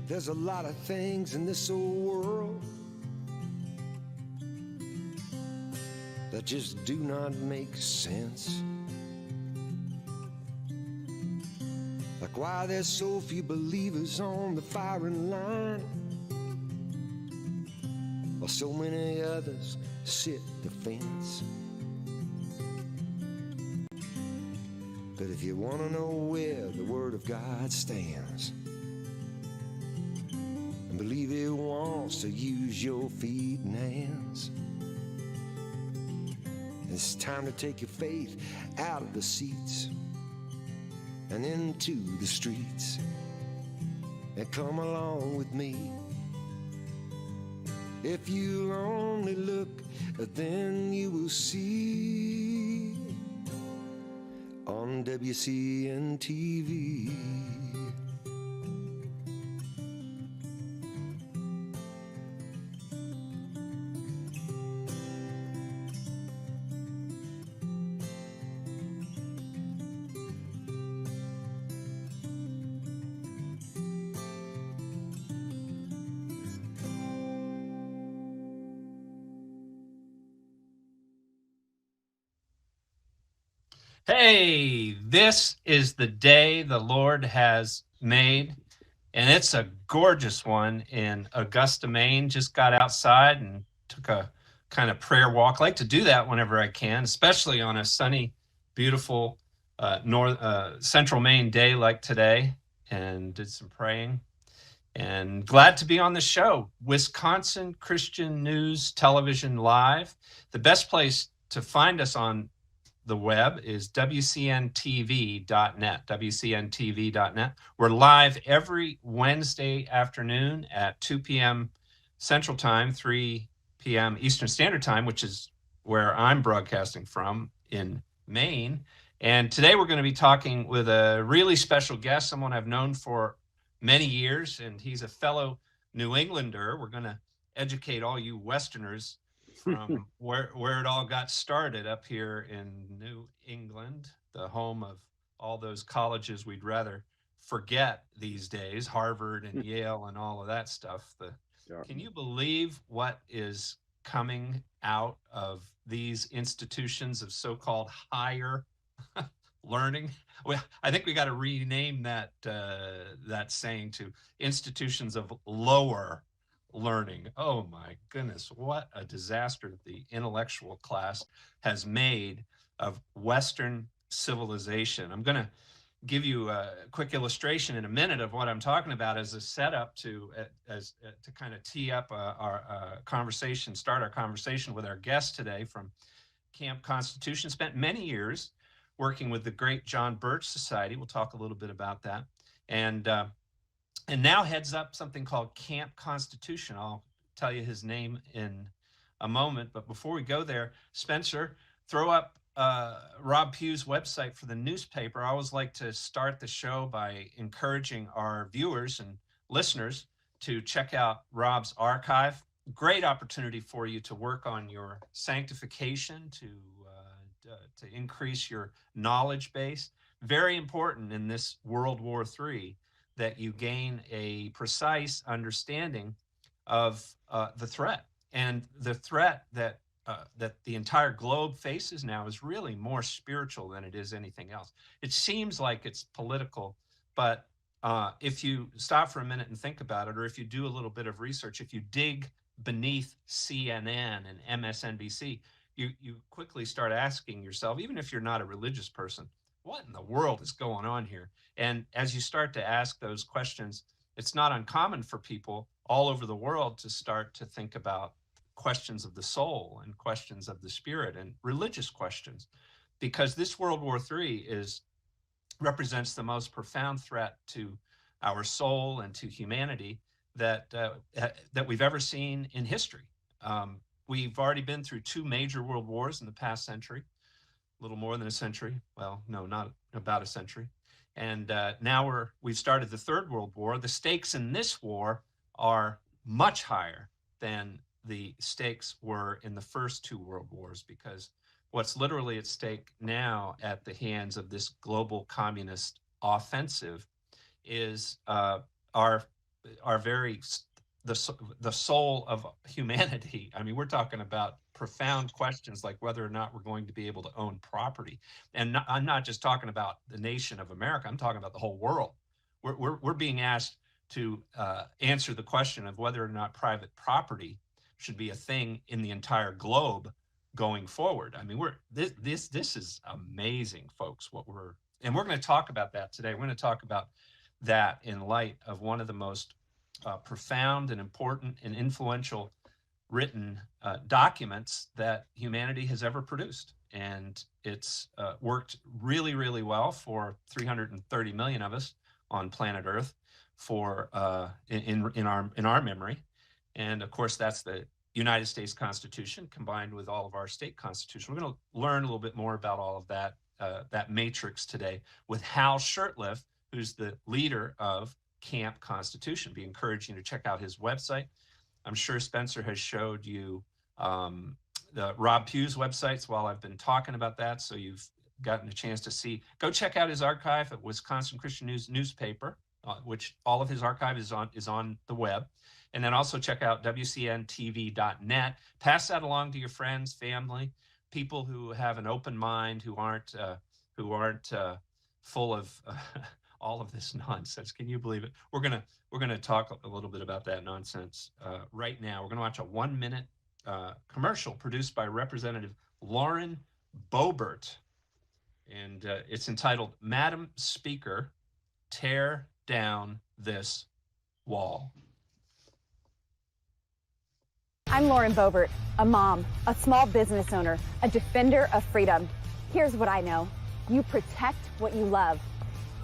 There's a lot of things in this old world that just do not make sense. Like why there's so few believers on the firing line, while so many others sit the fence. But if you want to know where the Word of God stands, and believe it wants to use your feet and hands, it's time to take your faith out of the seats and into the streets, and come along with me. If you only look, then you will see on WCN-TV. Hey, this is the day the Lord has made, and it's a gorgeous one in Augusta, Maine. Just got outside and took a kind of prayer walk. I like to do that whenever I can, especially on a sunny, beautiful central Maine day like today, and did some praying. And glad to be on the show. Wisconsin Christian News Television Live. The best place to find us on the web is WCN-TV.net, WCN-TV.net. We're live every Wednesday afternoon at 2 p.m. Central Time, 3 p.m. Eastern Standard Time, which is where I'm broadcasting from in Maine. And today we're going to be talking with a really special guest, someone I've known for many years, and he's a fellow New Englander. We're going to educate all you Westerners from where it all got started up here in New England, the home of all those colleges we'd rather forget these days, Harvard and Yale and all of that stuff. Can you believe what is coming out of these institutions of so-called higher learning? Well, I think we got to rename that saying to institutions of lower learning. Oh my goodness, what a disaster the intellectual class has made of Western civilization. I'm going to give you a quick illustration in a minute of what I'm talking about as a setup to kind of tee up our conversation, start our conversation with our guest today from Camp Constitution. Spent many years working with the great John Birch Society. We'll talk a little bit about that. And now heads up something called Camp Constitution. I'll tell you his name in a moment. But before we go there, Spencer, throw up Rob Pugh's website for the newspaper. I always like to start the show by encouraging our viewers and listeners to check out Rob's archive. Great opportunity for you to work on your sanctification, to increase your knowledge base. Very important in this World War III that you gain a precise understanding of the threat. And the threat that the entire globe faces now is really more spiritual than it is anything else. It seems like it's political, but if you stop for a minute and think about it, or if you do a little bit of research, if you dig beneath CNN and MSNBC, you quickly start asking yourself, even if you're not a religious person, what in the world is going on here? And as you start to ask those questions, it's not uncommon for people all over the world to start to think about questions of the soul and questions of the spirit and religious questions, because this World War III represents the most profound threat to our soul and to humanity that we've ever seen in history. We've already been through two major world wars in the past century. A little more than a century. Well, no, not about a century. And now we've started the Third World War. The stakes in this war are much higher than the stakes were in the first two world wars, because what's literally at stake now at the hands of this global communist offensive is our are the soul of humanity. I mean, we're talking about profound questions like whether or not we're going to be able to own property. And I'm not just talking about the nation of America. I'm talking about the whole world. We're being asked to answer the question of whether or not private property should be a thing in the entire globe going forward. I mean, this is amazing, folks. And we're going to talk about that today. We're going to talk about that in light of one of the most profound and important and influential written documents that humanity has ever produced. And it's worked really, really well for 330 million of us on planet Earth for in our memory. And of course, that's the United States Constitution combined with all of our state constitutions. We're going to learn a little bit more about all of that matrix today with Hal Shurtleff, who's the leader of Camp Constitution. Be encouraging to check out his website. I'm sure Spencer has showed you the Rob Pugh's websites while I've been talking about that, so you've gotten a chance to see. Go check out his archive at Wisconsin Christian News newspaper, which all of his archive is on the web. And then also check out WCN-TV.net. Pass that along to your friends, family, people who have an open mind, who aren't full of all of this nonsense. Can you believe it? We're gonna talk a little bit about that nonsense right now. We're gonna watch a 1-minute commercial produced by Representative Lauren Boebert, and it's entitled "Madam Speaker, Tear Down This Wall." I'm Lauren Boebert, a mom, a small business owner, a defender of freedom. Here's what I know. You protect what you love.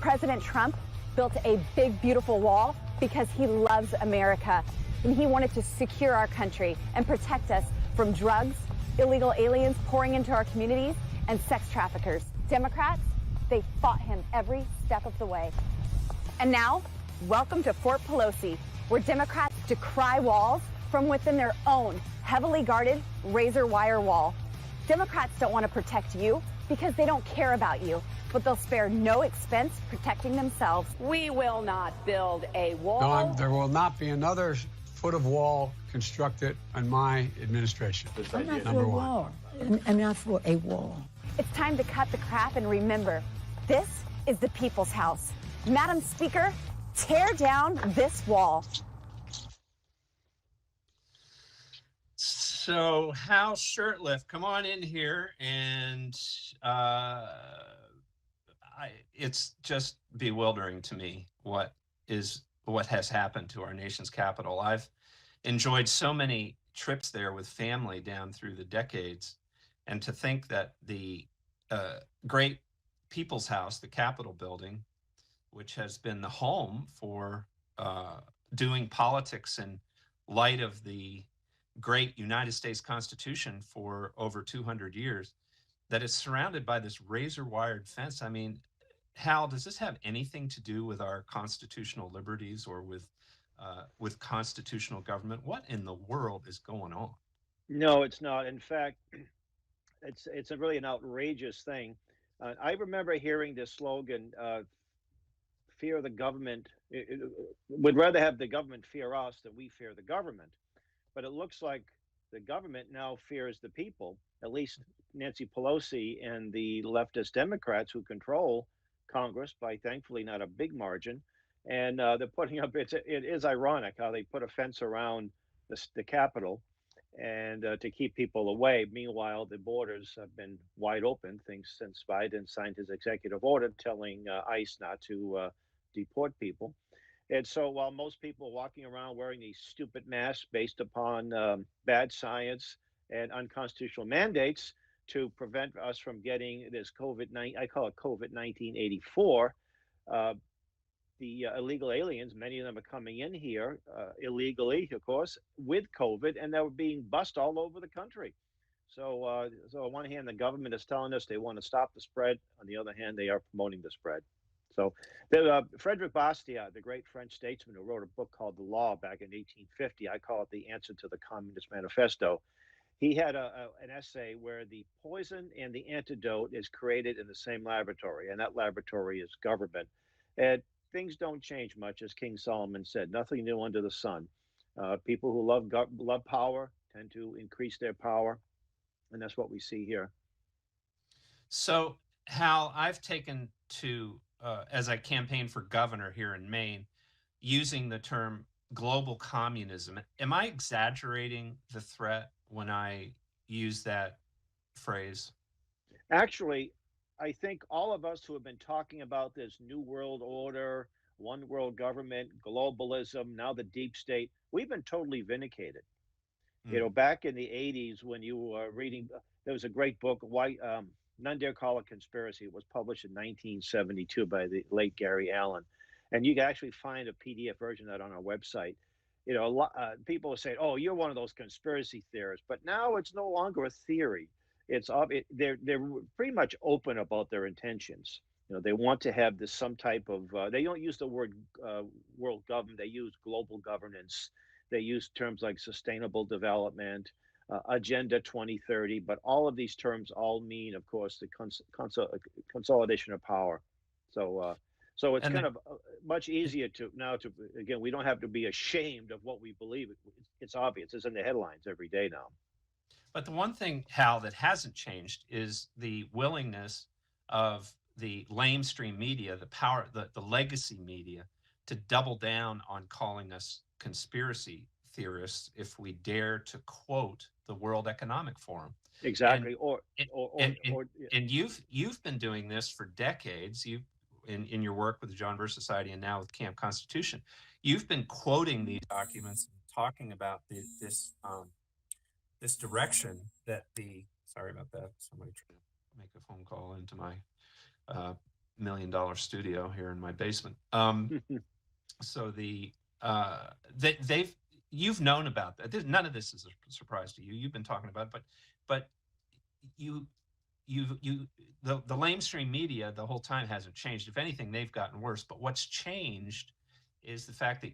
President Trump built a big, beautiful wall because he loves America, and he wanted to secure our country and protect us from drugs, illegal aliens pouring into our communities, and sex traffickers. Democrats, they fought him every step of the way. And now, welcome to Fort Pelosi, where Democrats decry walls from within their own heavily guarded razor wire wall. Democrats don't want to protect you because they don't care about you, but they'll spare no expense protecting themselves. We will not build a wall. No, there will not be another foot of wall constructed in my administration. I'm not for Number a one. wall. I'm not for a wall. It's time to cut the crap and remember, this is the people's house. Madam Speaker, tear down this wall. So Hal Shurtleff, come on in here, and it's just bewildering to me what has happened to our nation's capital. I've enjoyed so many trips there with family down through the decades, and to think that the great People's House, the Capitol building, which has been the home for doing politics in light of the great United States Constitution for over 200 years, that is surrounded by this razor-wired fence. I mean, Hal, does this have anything to do with our constitutional liberties or with constitutional government? What in the world is going on? No, it's not. In fact, it's a really an outrageous thing. I remember hearing this slogan, fear the government. We'd rather have the government fear us than we fear the government. But it looks like the government now fears the people, at least Nancy Pelosi and the leftist Democrats who control Congress by thankfully not a big margin. And they're putting up, it is ironic how they put a fence around the Capitol and to keep people away. Meanwhile, the borders have been wide open, things since Biden signed his executive order telling ICE not to deport people. And so while most people are walking around wearing these stupid masks based upon bad science and unconstitutional mandates to prevent us from getting this COVID-19, I call it COVID-19 84, the illegal aliens, many of them are coming in here illegally, of course, with COVID, and they're being bussed all over the country. So, so on one hand, the government is telling us they want to stop the spread. On the other hand, they are promoting the spread. So Frederick Bastiat, the great French statesman who wrote a book called The Law back in 1850, I call it the answer to the Communist Manifesto. He had an essay where the poison and the antidote is created in the same laboratory, and that laboratory is government. And things don't change much, as King Solomon said. Nothing new under the sun. People who love power tend to increase their power, and that's what we see here. So, Hal, I've taken to, as I campaign for governor here in Maine, using the term global communism. Am I exaggerating the threat when I use that phrase? Actually, I think all of us who have been talking about this new world order, one world government, globalism, now the deep state, we've been totally vindicated. You know, back in the 80s when you were reading, there was a great book, None Dare Call It Conspiracy. It was published in 1972 by the late Gary Allen. And you can actually find a PDF version of that on our website. You know, people will say, "Oh, you're one of those conspiracy theorists," but now it's no longer a theory. They're pretty much open about their intentions. You know, they want to have this some type of. They don't use the word world government. They use global governance. They use terms like sustainable development, Agenda 2030, but all of these terms all mean, of course, the consolidation of power. So it's kind of much easier to again, we don't have to be ashamed of what we believe. It's obvious. It's in the headlines every day now. But the one thing, Hal, that hasn't changed is the willingness of the lamestream media, the legacy media, to double down on calling us conspiracy theorists if we dare to quote the World Economic Forum. Exactly. And you've been doing this for decades. You've in your work with the John Birch Society and now with Camp Constitution, you've been quoting these documents and talking about this direction that sorry about that. Somebody trying to make a phone call into my $1 million studio here in my basement. So you've known about that. None of this is a surprise to you. You've been talking about it, but the lamestream media the whole time hasn't changed. If anything, they've gotten worse. But what's changed is the fact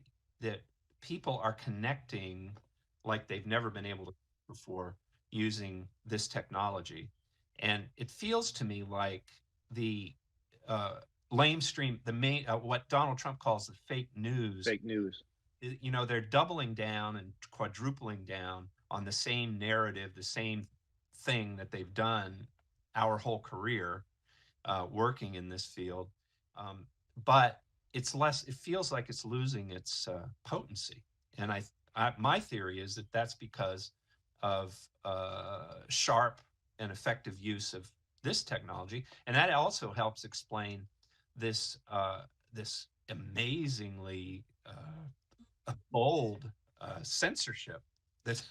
that people are connecting like they've never been able to before using this technology. And it feels to me like the lamestream, what Donald Trump calls the fake news. Fake news. You know, they're doubling down and quadrupling down on the same narrative, the same thing that they've done our whole career working in this field. But it feels like it's losing its potency. And my theory is that that's because of sharp and effective use of this technology. And that also helps explain this amazingly bold censorship that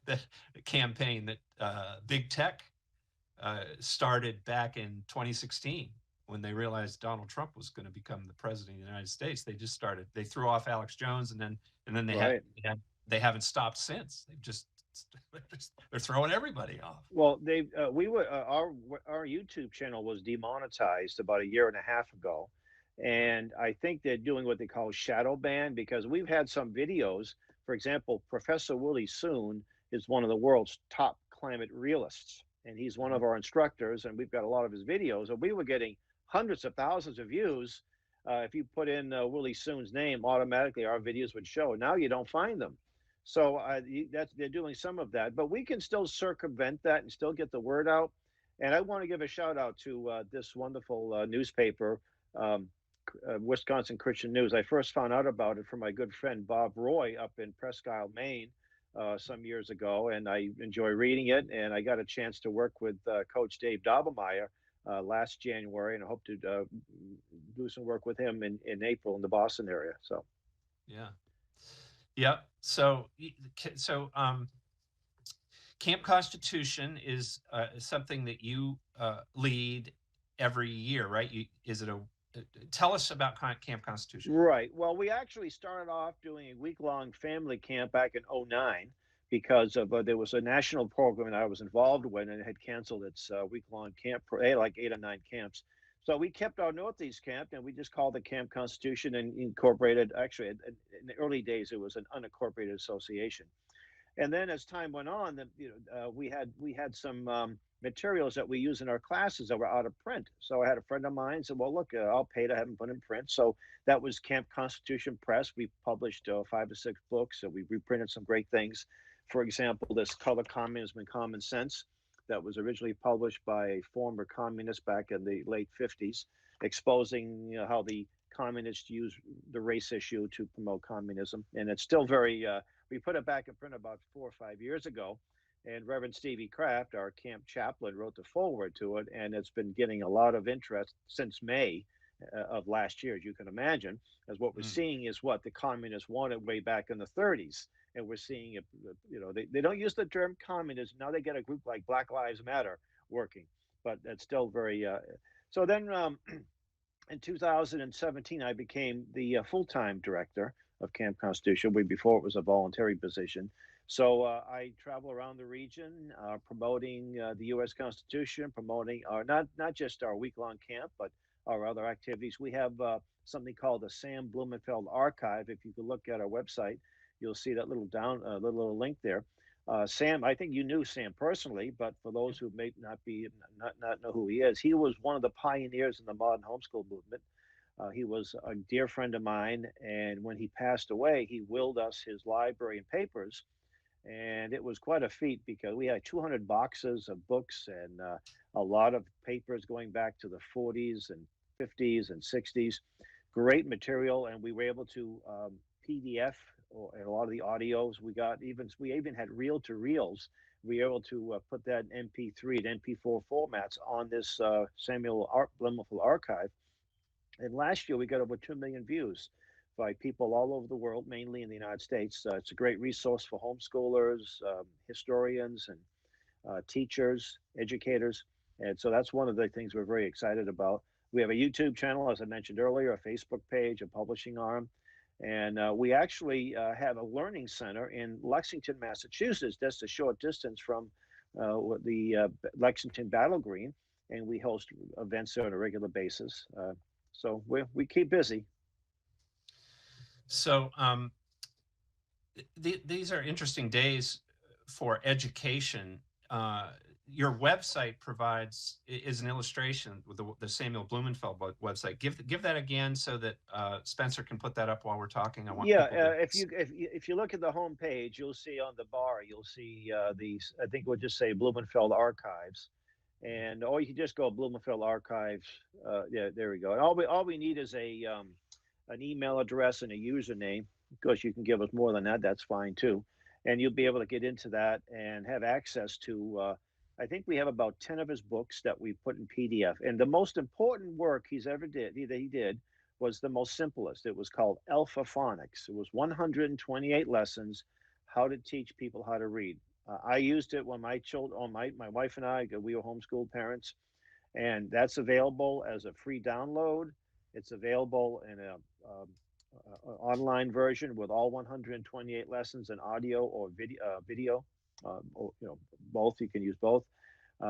the campaign that big tech started back in 2016 when they realized Donald Trump was going to become the president of the United States. They threw off Alex Jones, and then they haven't stopped since. They're throwing everybody off. Well, our YouTube channel was demonetized about 1.5 years ago, and I think they're doing what they call shadow ban, because we've had some videos. For example, Professor Willie Soon is one of the world's top climate realists, and he's one of our instructors, and we've got a lot of his videos, and we were getting hundreds of thousands of views. If you put in Willie Soon's name, automatically our videos would show. Now you don't find them. So they're doing some of that, but we can still circumvent that and still get the word out. And I want to give a shout out to this wonderful newspaper, Wisconsin Christian News. I first found out about it from my good friend Bob Roy up in Presque Isle, Maine, some years ago, and I enjoy reading it. And I got a chance to work with Coach Dave Dobermeyer last January, and I hope to do some work with him in April in the Boston area. So, yeah. So Camp Constitution is something that you lead every year, right? Tell us about Camp Constitution. Right. Well, we actually started off doing a week-long family camp back in 2009 because of there was a national program that I was involved with, and it had canceled its week-long camp. They had like 8 or 9 camps. So we kept our Northeast camp, and we just called it Camp Constitution and incorporated. Actually, in the early days, it was an unincorporated association. And then as time went on, we had some materials that we use in our classes that were out of print. So I had a friend of mine said, "Well, look, I'll pay to have them put in print." So that was Camp Constitution Press. We published 5 or 6 books. So we reprinted some great things. For example, this Color Communism and Common Sense that was originally published by a former communist back in the late 50s, exposing how the communists use the race issue to promote communism. And it's still very, we put it back in print about 4 or 5 years ago. And Reverend Stevie Kraft, our camp chaplain, wrote the foreword to it. And it's been getting a lot of interest since May of last year, as you can imagine, as what we're seeing is what the communists wanted way back in the 30s. And we're seeing it, they don't use the term communism. Now they get a group like Black Lives Matter working, but that's still very, so then in 2017, I became the full-time director of Camp Constitution, before it was a voluntary position. So I travel around the region promoting the U.S. Constitution, promoting not just our week-long camp, but our other activities. We have something called the Sam Blumenfeld Archive. If you could look at our website, you'll see that little link there. Sam, I think you knew Sam personally, but for those who may not know who he is, he was one of the pioneers in the modern homeschool movement. He was a dear friend of mine, and when he passed away, he willed us his library and papers, and it was quite a feat because we had 200 boxes of books and a lot of papers going back to the 40s and 50s and 60s. Great material, and we were able to PDF and a lot of the audios we even had reel-to-reels. We were able to put that in MP3 and MP4 formats on this Samuel Blumenfeld Archive. And last year we got over 2 million views by people all over the world, mainly in the United States. It's a great resource for homeschoolers, historians, and teachers, educators. And so that's one of the things we're very excited about. We have a YouTube channel, as I mentioned earlier, a Facebook page, a publishing arm. And we actually have a learning center in Lexington, Massachusetts, just a short distance from the Lexington Battle Green. And we host events there on a regular basis. So we keep busy. So these are interesting days for education. Your website is an illustration with the Samuel Blumenfeld website. Give that again so that Spencer can put that up while we're talking. I want if you look at the home page, you'll see on the bar, you'll see these. I think we'll just say Blumenfeld Archives, or you can just go Blumenfeld Archives. Yeah, there we go. And all we need is an email address and a username. Of course, you can give us more than that. That's fine too, and you'll be able to get into that and have access to. I think we have about 10 of his books that we put in PDF. And the most important work he did was the most simplest. It was called Alpha Phonics. It was 128 lessons, how to teach people how to read. I used it when my wife and I, we were homeschool parents, and that's available as a free download. It's available in a online version with all 128 lessons in audio or video. Or, both. You can use both.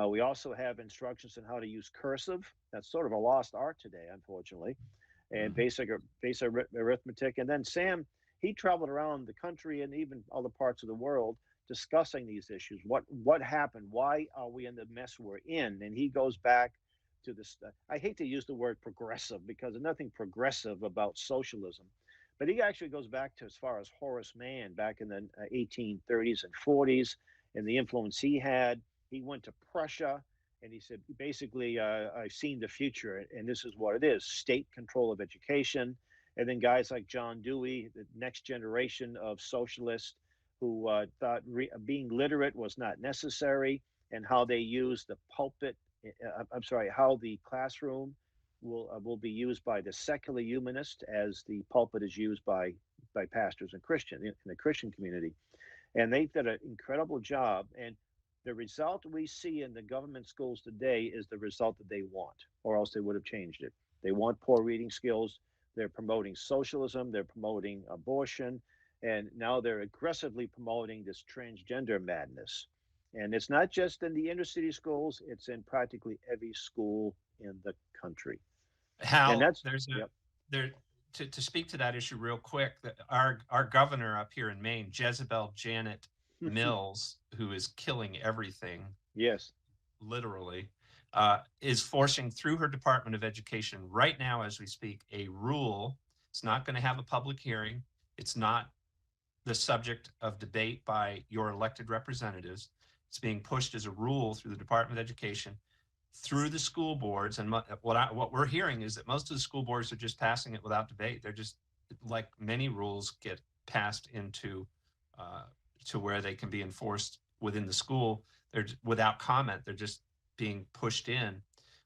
We also have instructions on how to use cursive. That's sort of a lost art today, unfortunately, and basic arithmetic. And then Sam, he traveled around the country and even other parts of the world discussing these issues. What happened? Why are we in the mess we're in? And he goes back to this. I hate to use the word progressive because there's nothing progressive about socialism. But he actually goes back to as far as Horace Mann back in the 1830s and 40s and the influence he had. He went to Prussia and he said, basically, I've seen the future and this is what it is, state control of education. And then guys like John Dewey, the next generation of socialists who thought being literate was not necessary, and how they used the pulpit, how the classroom will be used by the secular humanist as the pulpit is used by pastors and in the Christian community. And they did an incredible job. And the result we see in the government schools today is the result that they want, or else they would have changed it. They want poor reading skills. They're promoting socialism. They're promoting abortion. And now they're aggressively promoting this transgender madness. And it's not just in the inner city schools, it's in practically every school in the country. Hal, to speak to that issue real quick, our governor up here in Maine, Jezebel Janet Mills, who is killing everything, Yes. literally, is forcing through her Department of Education right now as we speak a rule. It's not going to have a public hearing. It's not the subject of debate by your elected representatives. It's being pushed as a rule through the Department of Education, through the school boards. And what we're hearing is that most of the school boards are just passing it without debate. They're just, like many rules get passed into to where they can be enforced within the school. They're without comment. They're just being pushed in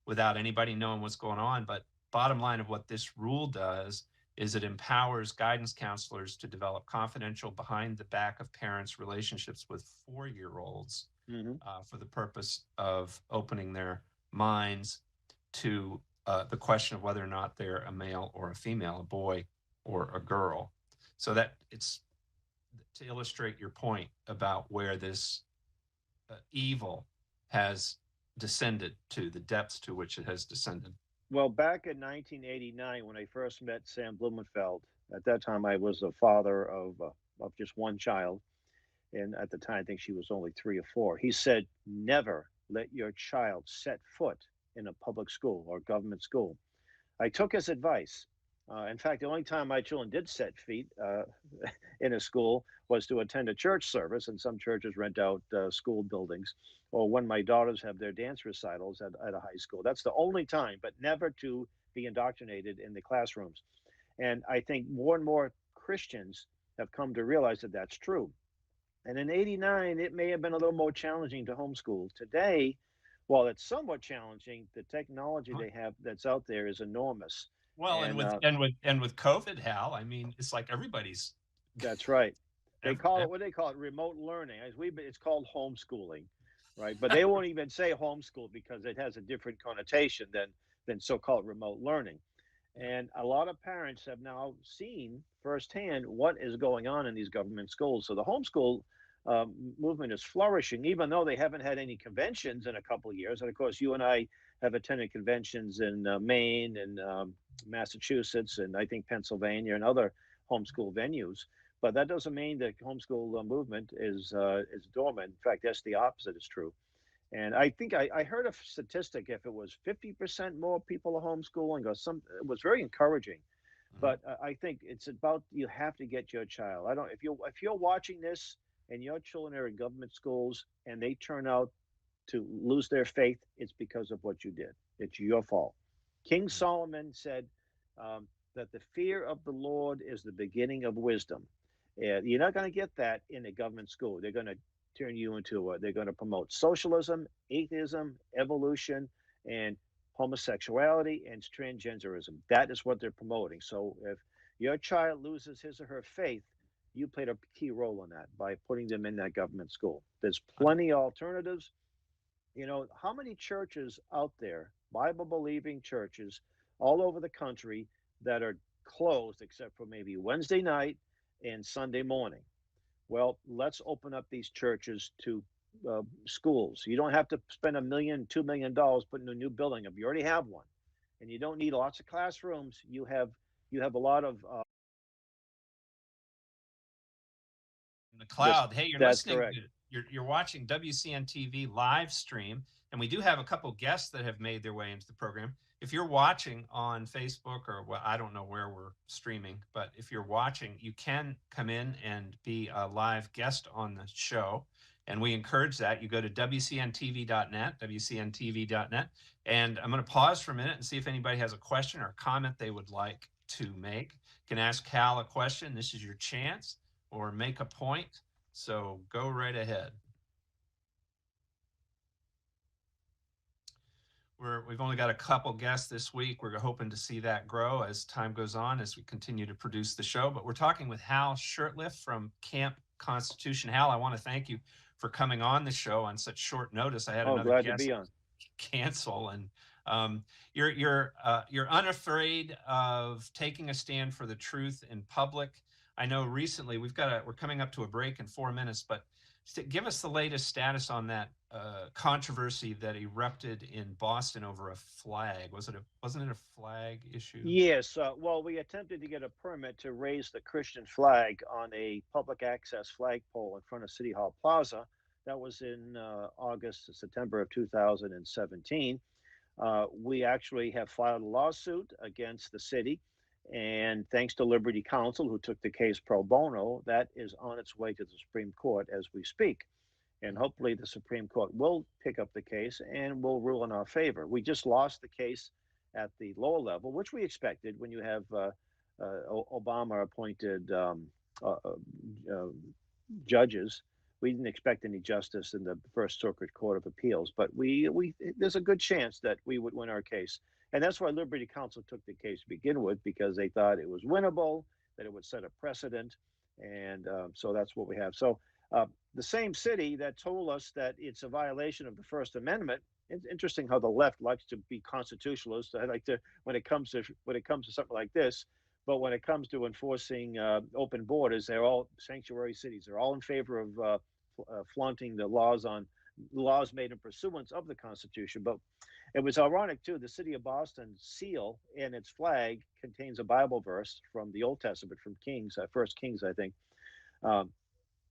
without anybody knowing what's going on. But bottom line of what this rule does is it empowers guidance counselors to develop confidential, behind the back of parents relationships with 4-year-olds for the purpose of opening their minds to the question of whether or not they're a male or a female, a boy or a girl. So that it's to illustrate your point about where this evil has descended to, the depths to which it has descended. Well, back in 1989, when I first met Sam Blumenfeld, at that time I was a father of just one child, and at the time I think she was only 3 or 4. He said, "Never let your child set foot in a public school or government school." I took his advice. In fact, the only time my children did set feet in a school was to attend a church service, and some churches rent out school buildings, or when my daughters have their dance recitals at a high school. That's the only time, but never to be indoctrinated in the classrooms. And I think more and more Christians have come to realize that that's true. And in '89, it may have been a little more challenging to homeschool. Today, while it's somewhat challenging, the technology they have that's out there is enormous. Well, and with COVID, Hal, I mean, it's like everybody's. That's right. They call it, what they call it, remote learning. It's called homeschooling, right? But they won't even say homeschool because it has a different connotation than so-called remote learning. And a lot of parents have now seen firsthand what is going on in these government schools. So the homeschool movement is flourishing, even though they haven't had any conventions in a couple of years. And of course, you and I have attended conventions in Maine and Massachusetts, and I think Pennsylvania and other homeschool venues. But that doesn't mean the homeschool movement is dormant. In fact, that's the opposite is true. And I think I heard a statistic, if it was 50% more people are homeschooling, or it was very encouraging. But I think it's about, you have to get your child. If you're watching this and your children are in government schools and they turn out to lose their faith, it's because of what you did. It's your fault. King Solomon said that the fear of the Lord is the beginning of wisdom. You're not going to get that in a government school. They're going to turn you into they're going to promote socialism, atheism, evolution, and homosexuality and transgenderism. That is what they're promoting. So if your child loses his or her faith, you played a key role in that by putting them in that government school. There's plenty of alternatives. You know, how many churches out there, Bible-believing churches all over the country, that are closed except for maybe Wednesday night and Sunday morning? Well, let's open up these churches to schools. You don't have to spend $1 million, $2 million putting a new building up. You already have one, and you don't need lots of classrooms. You have a lot of in the cloud. Hey, you're listening. Correct. You're watching WCN-TV live stream, and we do have a couple guests that have made their way into the program. If you're watching on Facebook, or I don't know where we're streaming, but if you're watching, you can come in and be a live guest on the show. And we encourage that. You go to WCN-TV.net, WCN-TV.net. And I'm going to pause for a minute and see if anybody has a question or comment they would like to make. You can ask Hal a question. This is your chance, or make a point. So go right ahead. We've only got a couple guests this week. We're hoping to see that grow as time goes on, as we continue to produce the show. But we're talking with Hal Shurtleff from Camp Constitution. Hal, I want to thank you for coming on the show on such short notice. I had another guest to be on. Cancel, and you're unafraid of taking a stand for the truth in public. I know recently we're coming up to a break in 4 minutes, but give us the latest status on that controversy that erupted in Boston over a flag. Wasn't it a flag issue? Yes. Well, we attempted to get a permit to raise the Christian flag on a public access flagpole in front of City Hall Plaza. That was in September of 2017. We actually have filed a lawsuit against the city, and thanks to Liberty Counsel, who took the case pro bono, that is on its way to the Supreme Court as we speak. And hopefully the Supreme Court will pick up the case and will rule in our favor. We just lost the case at the lower level, which we expected when you have Obama-appointed judges. We didn't expect any justice in the First Circuit Court of Appeals, but there's a good chance that we would win our case. And that's why Liberty Counsel took the case to begin with, because they thought it was winnable, that it would set a precedent. And so that's what we have. So the same city that told us that it's a violation of the First Amendment. It's interesting how the left likes to be constitutionalist. I like to when it comes to something like this, but when it comes to enforcing open borders, they're all sanctuary cities. They're all in favor of flaunting the laws made in pursuance of the Constitution. But it was ironic too. The city of Boston's seal and its flag contains a Bible verse from the Old Testament, from Kings, First Kings, I think.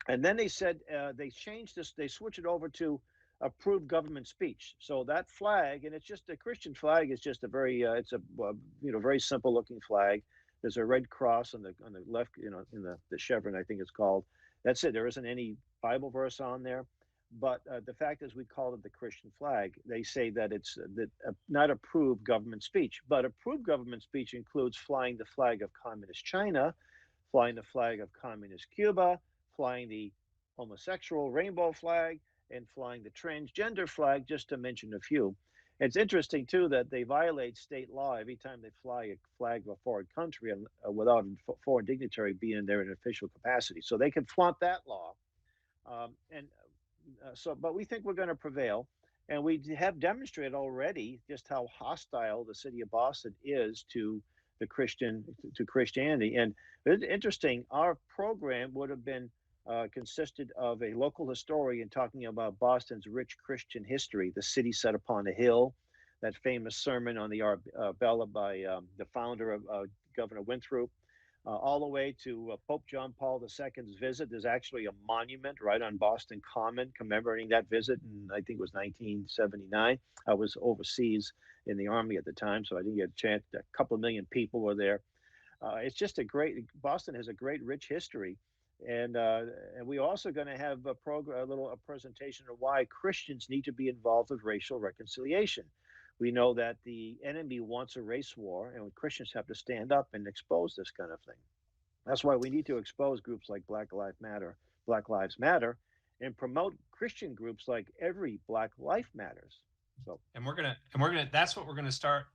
And then they said they changed this. They switched it over to approved government speech. So that flag, and it's just a Christian flag, is just a very very simple looking flag. There's a red cross on the left, in the chevron, I think it's called. That's it. There isn't any Bible verse on there. But the fact is, we call it the Christian flag. They say that it's not approved government speech, but approved government speech includes flying the flag of Communist China, flying the flag of Communist Cuba, flying the homosexual rainbow flag, and flying the transgender flag, just to mention a few. It's interesting, too, that they violate state law every time they fly a flag of a foreign country and without a foreign dignitary being there in official capacity. So they can flaunt that law. But we think we're going to prevail. And we have demonstrated already just how hostile the city of Boston is to Christianity. And it's interesting, our program would have been consisted of a local historian talking about Boston's rich Christian history, the city set upon a hill, that famous sermon on the Arbella by the founder of Governor Winthrop, all the way to Pope John Paul II's visit. There's actually a monument right on Boston Common commemorating that visit, and I think it was 1979. I was overseas in the Army at the time, so I didn't get a chance. A couple of million people were there. It's just Boston has a great, rich history. And we're also going to have a presentation of why Christians need to be involved with racial reconciliation. We know that the enemy wants a race war, and Christians have to stand up and expose this kind of thing. That's why we need to expose groups like Black Lives Matter, and promote Christian groups like Every Black Life Matters. So, and we're gonna that's what we're gonna start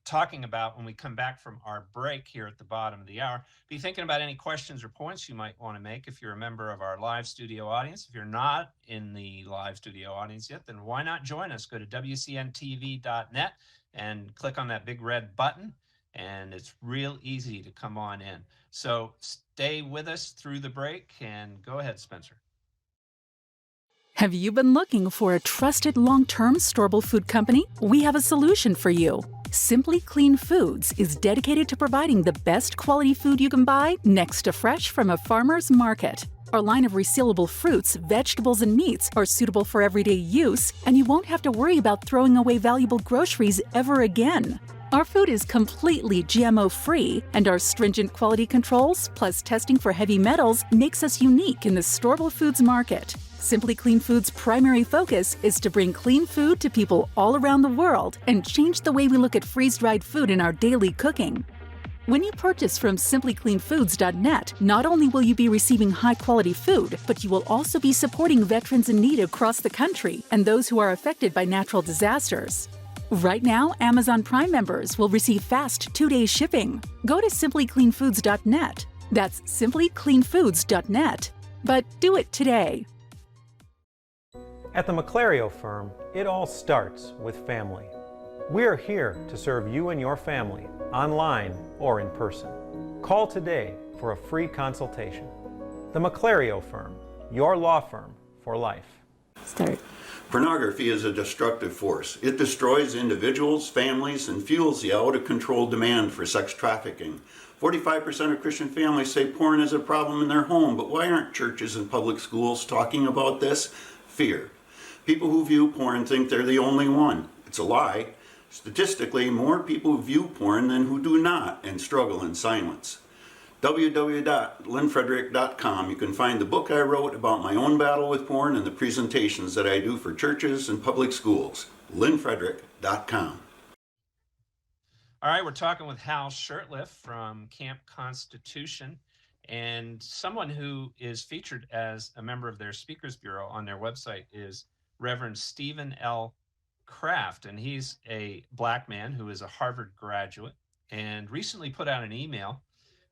talking about when we come back from our break here at the bottom of the hour. Be thinking about any questions or points you might want to make if you're a member of our live studio audience. If you're not in the live studio audience yet, then why not join us? Go to WCN-TV.net and click on that big red button, and it's real easy to come on in. So stay with us through the break, and go ahead, Spencer. Have you been looking for a trusted long-term storable food company? We have a solution for you. Simply Clean Foods is dedicated to providing the best quality food you can buy next to fresh from a farmer's market. Our line of resealable fruits, vegetables, and meats are suitable for everyday use, and you won't have to worry about throwing away valuable groceries ever again. Our food is completely GMO-free, and our stringent quality controls, plus testing for heavy metals, makes us unique in the storable foods market. Simply Clean Foods' primary focus is to bring clean food to people all around the world and change the way we look at freeze-dried food in our daily cooking. When you purchase from simplycleanfoods.net, not only will you be receiving high-quality food, but you will also be supporting veterans in need across the country and those who are affected by natural disasters. Right now, Amazon Prime members will receive fast 2-day shipping. Go to simplycleanfoods.net. That's simplycleanfoods.net. But do it today. At the McClario firm, it all starts with family. We're here to serve you and your family, online or in person. Call today for a free consultation. The McClario firm, your law firm for life. Start. Pornography is a destructive force. It destroys individuals, families, and fuels the out-of-control demand for sex trafficking. 45% of Christian families say porn is a problem in their home, but why aren't churches and public schools talking about this? Fear. People who view porn think they're the only one. It's a lie. Statistically, more people view porn than who do not and struggle in silence. www.lynnfrederick.com. You can find the book I wrote about my own battle with porn and the presentations that I do for churches and public schools. lynnfrederick.com. All right, we're talking with Hal Shurtleff from Camp Constitution, and someone who is featured as a member of their Speakers Bureau on their website is Reverend Stephen L. Kraft, and he's a black man who is a Harvard graduate and recently put out an email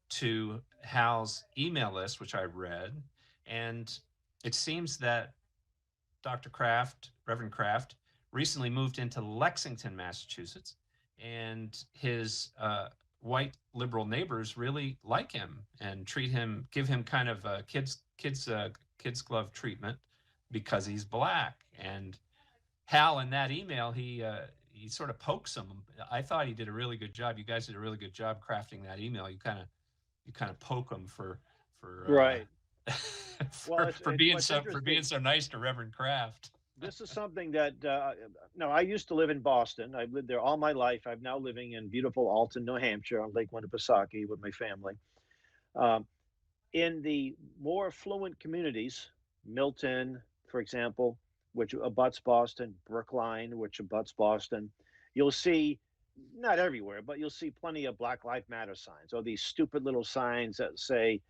to Hal's email list, which I read, and it seems that Dr. Kraft, Reverend Kraft, recently moved into Lexington, Massachusetts, and his white liberal neighbors really like him and give him kind of a kids glove treatment because he's black. And Hal, in that email, he sort of pokes him. I thought he did a really good job. You guys did a really good job crafting that email. You kind of poke him for right. for being so nice to Reverend Kraft. This is something that I used to live in Boston. I've lived there all my life. I'm now living in beautiful Alton, New Hampshire, on Lake Winnipesaukee with my family. In the more affluent communities, Milton, for example, which abuts Boston, Brookline, which abuts Boston, you'll see, not everywhere, but you'll see plenty of Black Lives Matter signs, or these stupid little signs that say,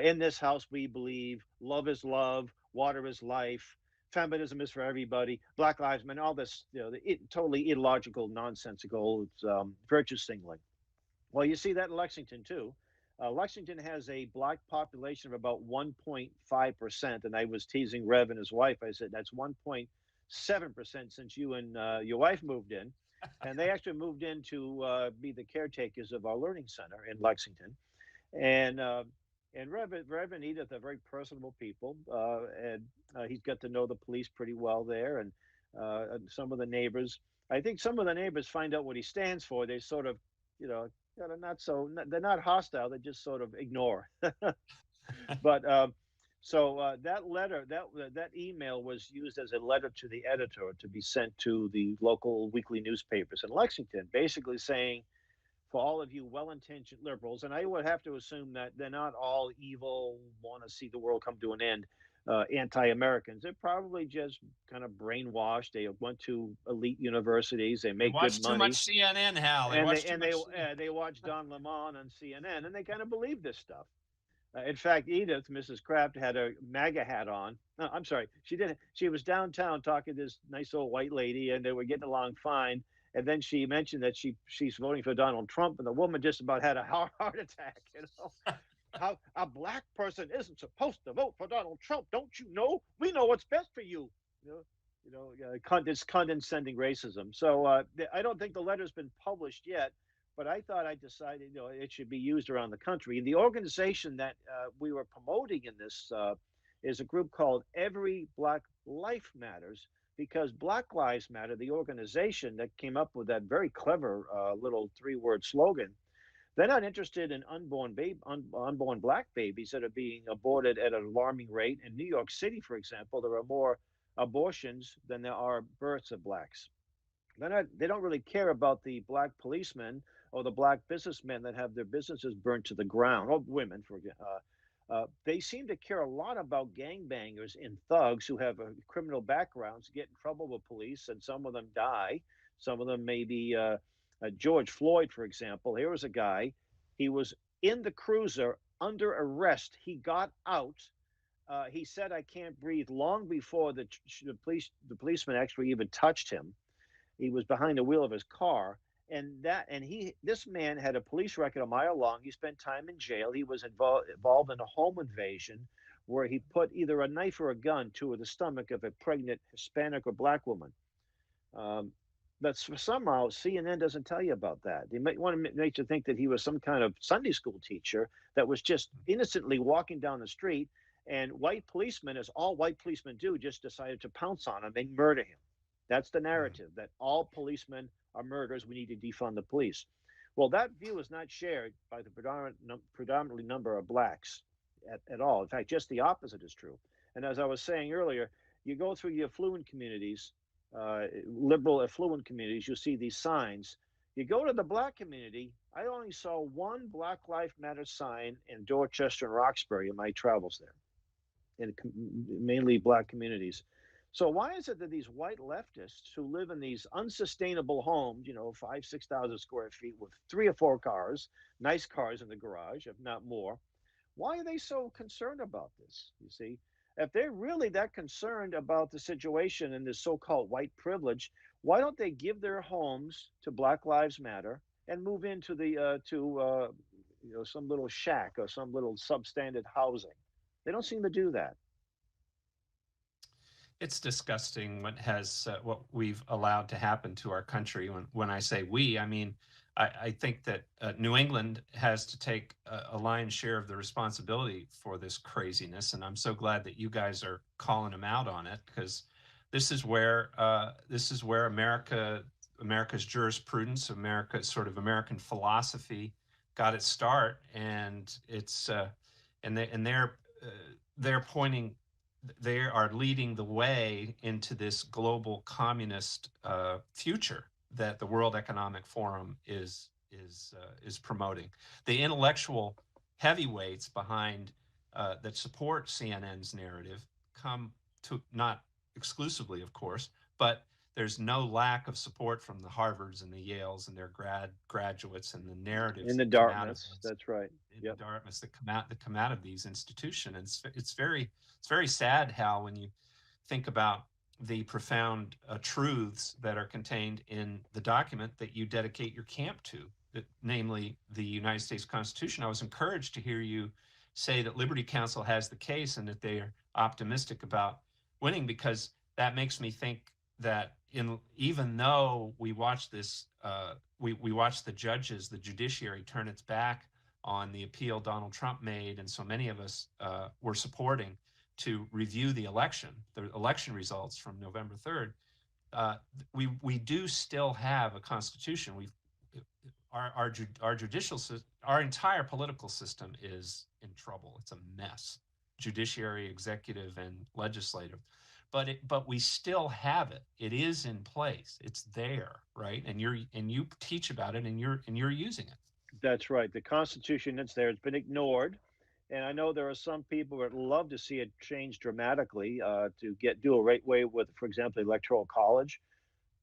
in this house we believe love is love, water is life, feminism is for everybody, Black Lives Matter, all this, totally illogical, nonsensical virtue signaling. Well, you see that in Lexington too. Lexington has a black population of about 1.5%, and I was teasing Rev and his wife. I said that's 1.7% since you and your wife moved in, and they actually moved in to be the caretakers of our learning center in Lexington, and Rev and Edith are very personable people, and he's got to know the police pretty well there, and some of the neighbors. I think some of the neighbors find out what he stands for. They sort of, they're not hostile. They just sort of ignore. But that letter, that email was used as a letter to the editor to be sent to the local weekly newspapers in Lexington, basically saying, for all of you well-intentioned liberals, and I would have to assume that they're not all evil, want to see the world come to an end, anti-Americans. They're probably just kind of brainwashed. They went to elite universities. They make good money. Too much CNN, Hal. They watch Don Lemon on CNN, and they kind of believe this stuff. In fact, Edith, Mrs. Kraft, had a MAGA hat on. No, I'm sorry, she didn't. She was downtown talking to this nice old white lady, and they were getting along fine. And then she mentioned that she's voting for Donald Trump, and the woman just about had a heart attack. How a black person isn't supposed to vote for Donald Trump? Don't you know? We know what's best for you. It's condescending racism. So I don't think the letter's been published yet, but I thought I decided it should be used around the country. And the organization that we were promoting in this is a group called Every Black Life Matters, because Black Lives Matter, the organization that came up with that very clever little 3-word slogan, they're not interested in unborn black babies that are being aborted at an alarming rate. In New York City, for example, there are more abortions than there are births of blacks. They don't really care about the black policemen or the black businessmen that have their businesses burned to the ground, or women, they seem to care a lot about gangbangers and thugs who have criminal backgrounds, get in trouble with police, and some of them die. Some of them may be George Floyd, for example. Here was a guy. He was in the cruiser under arrest. He got out. He said, "I can't breathe," long before the policeman actually even touched him. He was behind the wheel of his car. This man had a police record a mile long. He spent time in jail. He was involved in a home invasion where he put either a knife or a gun to the stomach of a pregnant Hispanic or black woman. But somehow CNN doesn't tell you about that. They might want to make you think that he was some kind of Sunday school teacher that was just innocently walking down the street, And white policemen, as all white policemen do, just decided to pounce on him and murder him. That's the narrative, that all policemen are murderers. We need to defund the police. Well, that view is not shared by the predominantly number of blacks at all. In fact, just the opposite is true. And as I was saying earlier, you go through the affluent communities, liberal affluent communities, you'll see these signs. You go to the black community, I only saw one Black Lives Matter sign in Dorchester and Roxbury in my travels there, in mainly black communities. So why is it that these white leftists who live in these unsustainable homes, 5,000, 6,000 square feet with 3 or 4 cars, nice cars in the garage, if not more, why are they so concerned about this? You see, if they're really that concerned about the situation and this so-called white privilege, why don't they give their homes to Black Lives Matter and move into the some little shack or some little substandard housing? They don't seem to do that. It's disgusting what we've allowed to happen to our country. When I say we, I mean I think that New England has to take a lion's share of the responsibility for this craziness, and I'm so glad that you guys are calling them out on it, because this is where America's jurisprudence, American philosophy got its start, and it's they're pointing. They are leading the way into this global communist future that the World Economic Forum is promoting. The intellectual heavyweights behind that support CNN's narrative come to, not exclusively, of course, but there's no lack of support from the Harvards and the Yales and their graduates and the narratives in the Dartmouths. That's right. The Dartmouths that come out of these institutions. And it's very sad how, when you think about the profound truths that are contained in the document that you dedicate your camp to, namely the United States Constitution. I was encouraged to hear you say that Liberty Counsel has the case and that they are optimistic about winning, because that makes me think that even though we watch this, we watch the judiciary turn its back on the appeal Donald Trump made, and so many of us were supporting, to review the election results from November 3rd. We do still have a constitution. Our entire political system is in trouble. It's a mess, judiciary, executive, and legislative. But we still have it. It is in place. It's there, right? And you teach about it, and you're using it. That's right. The Constitution, it's there. It's been ignored. And I know there are some people that love to see it change dramatically to do away with, for example, the Electoral College.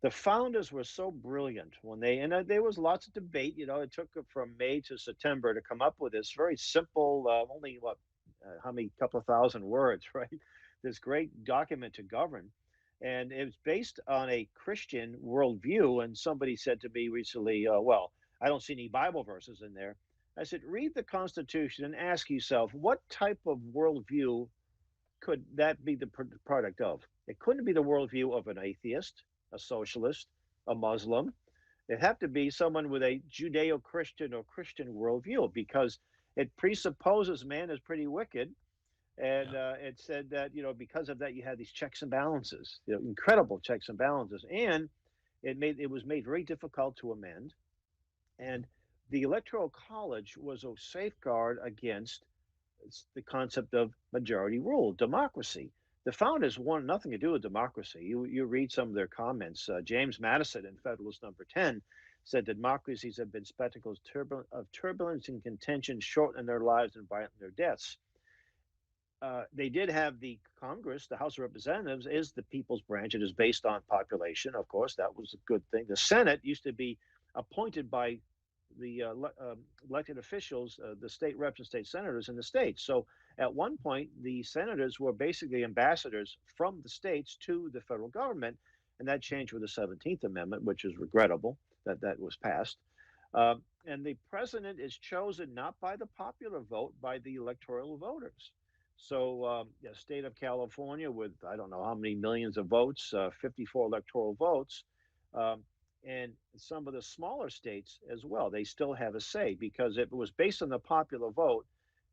The founders were so brilliant there was lots of debate. It took from May to September to come up with this very simple, only couple of thousand words, right? This great document to govern. And it was based on a Christian worldview. And somebody said to me recently, well, I don't see any Bible verses in there. I said, read the Constitution and ask yourself, what type of worldview could that be the product of? It couldn't be the worldview of an atheist, a socialist, a Muslim. It had to be someone with a Judeo-Christian or Christian worldview, because it presupposes man is pretty wicked. And it said that, because of that, you had these checks and balances, incredible checks and balances. And it was made very difficult to amend. And the Electoral College was a safeguard against the concept of majority rule, democracy. The founders wanted nothing to do with democracy. You read some of their comments. James Madison in Federalist Number 10 said that democracies have been spectacles of turbulence and contention, shortening their lives and violent their deaths. They did have the Congress, the House of Representatives, is the people's branch. It is based on population, of course. That was a good thing. The Senate used to be appointed by the elected officials, the state reps and state senators in the states. So at one point, the senators were basically ambassadors from the states to the federal government, and that changed with the 17th Amendment, which is regrettable that was passed. And the president is chosen not by the popular vote, by the electoral voters. So the state of California, with I don't know how many millions of votes, 54 electoral votes, and some of the smaller states as well, they still have a say, because if it was based on the popular vote,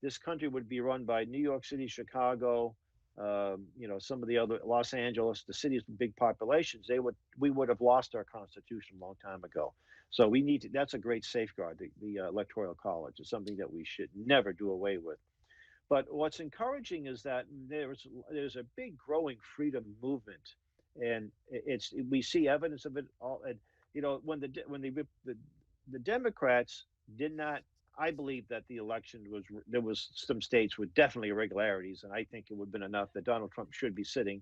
this country would be run by New York City, Chicago, some of the other Los Angeles, the cities with big populations, we would have lost our Constitution a long time ago. So we need to. That's a great safeguard. The Electoral College is something that we should never do away with. But what's encouraging is that there's a big growing freedom movement, and we see evidence of it all. And when the Democrats did not. I believe that the election there was some states with definitely irregularities, and I think it would have been enough that Donald Trump should be sitting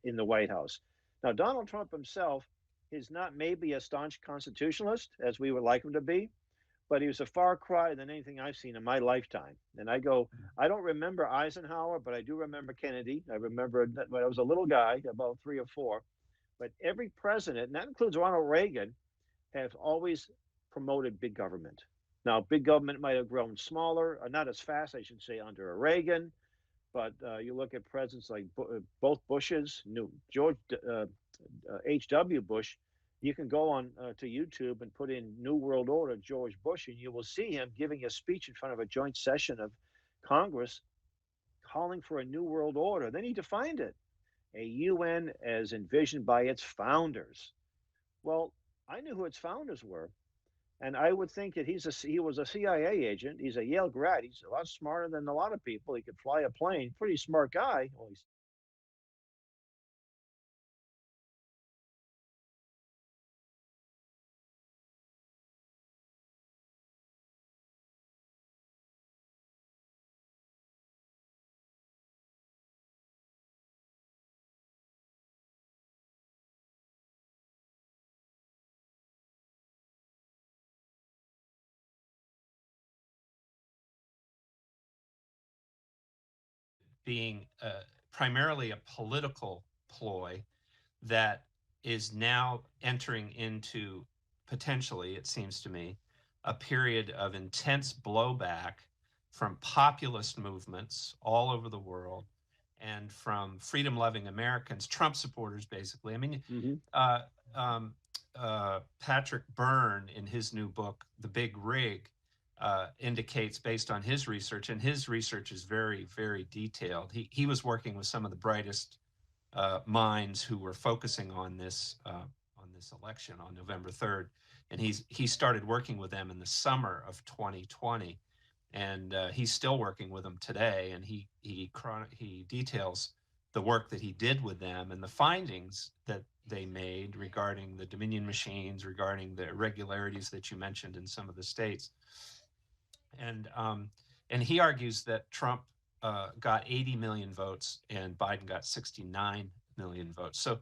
in the White House. Now, Donald Trump himself is not maybe a staunch constitutionalist, as we would like him to be, but he was a far cry than anything I've seen in my lifetime. And I don't remember Eisenhower, but I do remember Kennedy. I remember that when I was a little guy, about 3 or 4, but every president, and that includes Ronald Reagan, have always promoted big government. Now, big government might have grown smaller, or not as fast, I should say, under a Reagan, but you look at presidents like both Bushes, George H.W. Bush. You can go on to YouTube and put in New World Order George Bush, and you will see him giving a speech in front of a joint session of Congress calling for a new world order. Then he defined it, a UN as envisioned by its founders. Well, I knew who its founders were. And I would think that he was a CIA agent. He's a Yale grad. He's a lot smarter than a lot of people. He could fly a plane. Pretty smart guy. Well, being primarily a political ploy that is now entering into, potentially, it seems to me, a period of intense blowback from populist movements all over the world and from freedom-loving Americans, Trump supporters, basically. I mean, Patrick Byrne, in his new book, The Big Rig, indicates, based on his research, and his research is very, very detailed. He was working with some of the brightest minds who were focusing on this election on November 3rd, and he started working with them in the summer of 2020, and he's still working with them today. And he details the work that he did with them and the findings that they made regarding the Dominion machines, regarding the irregularities that you mentioned in some of the states. And he argues that Trump got 80 million votes and Biden got 69 million votes. So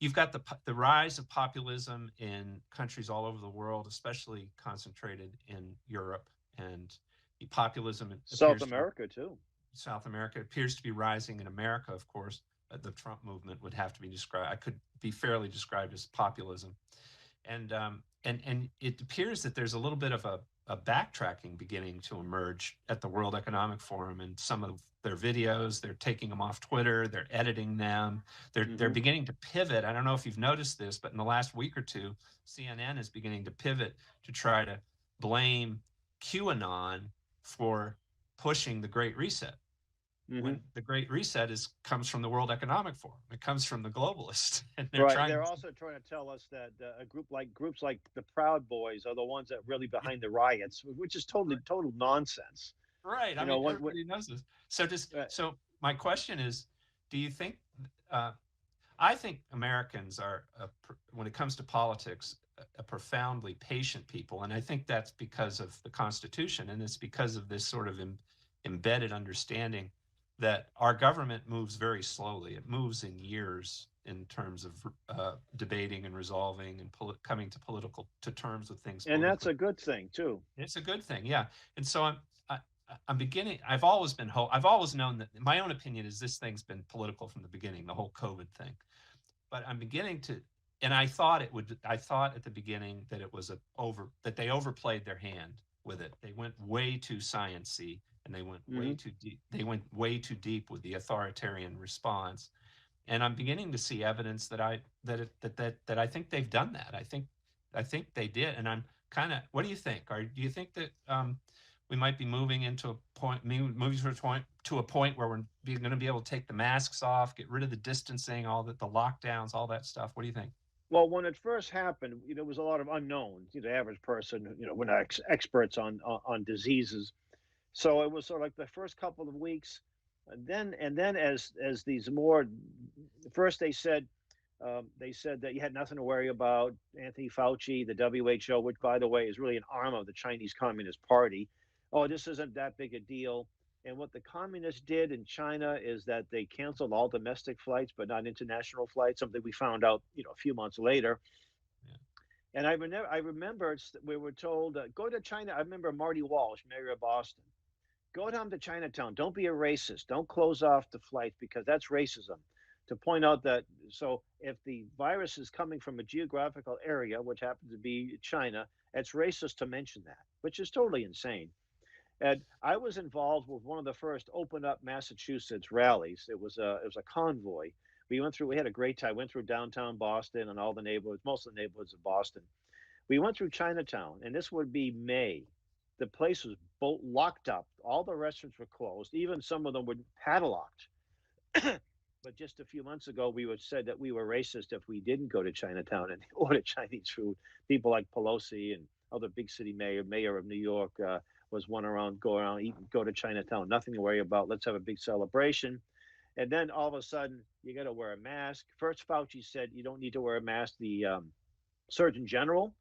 you've got the rise of populism in countries all over the world, especially concentrated in Europe, and the populism South America too. South America appears to be rising in America, of course. The Trump movement would have to be described. Could be fairly described as populism, and it appears that there's a little bit of a backtracking beginning to emerge at the World Economic Forum, and some of their videos, they're taking them off Twitter, they're editing them, they're beginning to pivot. I don't know if you've noticed this, but in the last week or two, CNN is beginning to pivot to try to blame QAnon for pushing the Great Reset. When the Great Reset comes from the World Economic Forum, it comes from the globalists. And they're also trying to tell us that groups like the Proud Boys are the ones that are really behind the riots, which is total nonsense. Right. I mean, everybody knows this. So my question is, do you think? I think Americans are, when it comes to politics, a profoundly patient people, and I think that's because of the Constitution, and it's because of this sort of embedded understanding that our government moves very slowly. It moves in years in terms of debating and resolving and coming to terms with things. And that's a good thing too. It's a good thing, yeah. And so I'm beginning. I've always known that my own opinion is this thing's been political from the beginning, the whole COVID thing. But I'm beginning to, and I thought at the beginning that it was that they overplayed their hand with it. They went way too sciencey. And they went way too deep. They went way too deep with the authoritarian response, and I'm beginning to see evidence that I think they've done that. I think they did, and I'm kind of. What do you think? Do you think that we might be moving into a point, to a point where we're going to be able to take the masks off, get rid of the distancing, all that, the lockdowns, all that stuff. What do you think? Well, when it first happened, there was a lot of unknowns. The average person, we're not experts on diseases, so it was sort of like the first couple of weeks, and then as these more, first they said that you had nothing to worry about. Anthony Fauci, the WHO, which by the way is really an arm of the Chinese Communist Party. Oh, this isn't that big a deal. And what the communists did in China is that they canceled all domestic flights, but not international flights, something we found out, a few months later. Yeah. And I remember we were told, go to China. I remember Marty Walsh, mayor of Boston. Go down to Chinatown. Don't be a racist. Don't close off the flights because that's racism. To point out that, so if the virus is coming from a geographical area, which happens to be China, it's racist to mention that, which is totally insane. And I was involved with one of the first Open Up Massachusetts rallies. It was a convoy. We had a great time. Went through downtown Boston and all the neighborhoods, most of the neighborhoods of Boston. We went through Chinatown, and this would be May. The place was both locked up. All the restaurants were closed. Even some of them were padlocked. But just a few months ago, we said that we were racist if we didn't go to Chinatown and order Chinese food. People like Pelosi and other big city mayor of New York was go around, eat, go to Chinatown. Nothing to worry about. Let's have a big celebration. And then all of a sudden, you got to wear a mask. First, Fauci said you don't need to wear a mask. The Surgeon General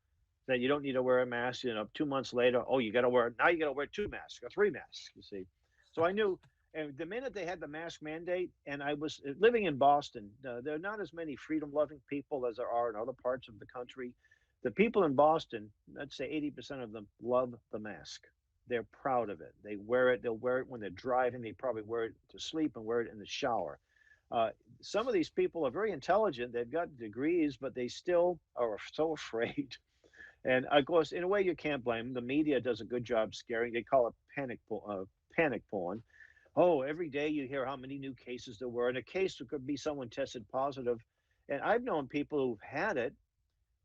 said you don't need to wear a mask. 2 months later, you got to wear 2 masks or 3 masks. You see, so I knew. And the minute they had the mask mandate, and I was living in Boston, there are not as many freedom-loving people as there are in other parts of the country. The people in Boston, let's say 80% of them, love the mask. They're proud of it. They wear it. They'll wear it when they're driving. They probably wear it to sleep and wear it in the shower. Some of these people are very intelligent. They've got degrees, but they still are so afraid. And of course, in a way, you can't blame them. The media does a good job scaring. They call it panic porn. Oh, every day you hear how many new cases there were. In a case, it could be someone tested positive. And I've known people who've had it,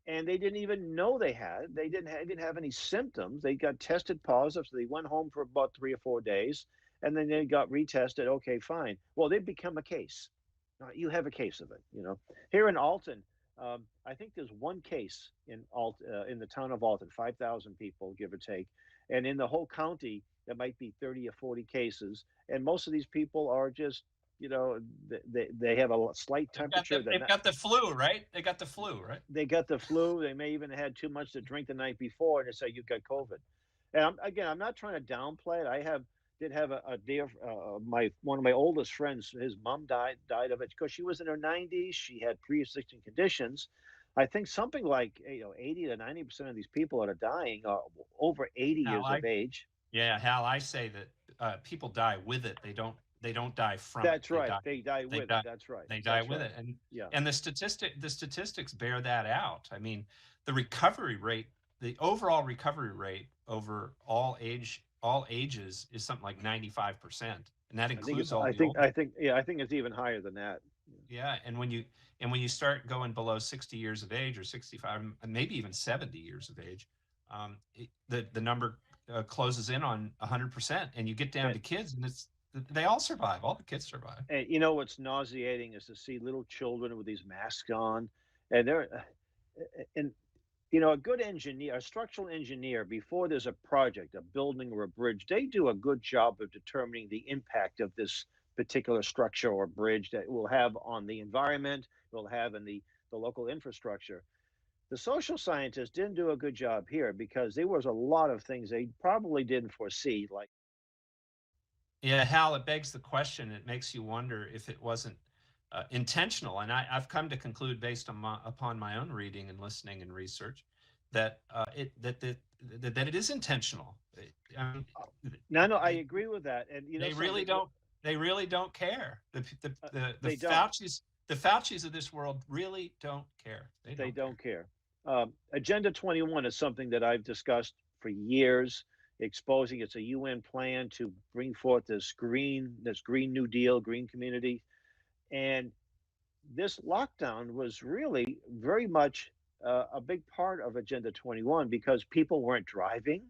and they didn't even know they had it. They didn't have any symptoms. They got tested positive, so they went home for about 3 or 4 days, and then they got retested. Okay, fine. Well, they become a case. You have a case of it. Here in Alton, I think there's one case in the town of Alton, 5,000 people, give or take, and in the whole county, there might be 30 or 40 cases, and most of these people are just, they have a slight temperature. They've got the flu, right? They got the flu, right? They got the flu. They may even had too much to drink the night before, and they say you've got COVID. And I'm not trying to downplay it. I did have a dear, one of my oldest friends. His mom died of it because she was in her 90s. She had pre-existing conditions. I think something like 80 to 90% of these people that are dying are over 80 years of age. Yeah, Hal, I say that people die with it. They don't die from it. That's right. They die with it. That's right. They die with it. And the statistics bear that out. I mean, the recovery rate, the overall recovery rate over all ages is something like 95%. And that includes all. I think it's even higher than that. Yeah, and when you start going below 60 years of age or 65, maybe even 70 years of age, the number closes in on 100%, and you get down to kids, and they all survive. All the kids survive. And what's nauseating is to see little children with these masks on, and a good engineer, a structural engineer, before there's a project, a building or a bridge, they do a good job of determining the impact of this particular structure or bridge that it will have on the environment, it will have in the local infrastructure. The social scientists didn't do a good job here because there was a lot of things they probably didn't foresee. Yeah, Hal, it begs the question. It makes you wonder if it wasn't intentional. And I've come to conclude, based upon my own reading and listening and research, that it is intentional. No, I agree with that. And they really don't care. The Faucis of this world really don't care. They don't care. Agenda 21 is something that I've discussed for years, exposing it's a UN plan to bring forth this Green New Deal, green community. And this lockdown was really very much a big part of Agenda 21 because people weren't driving.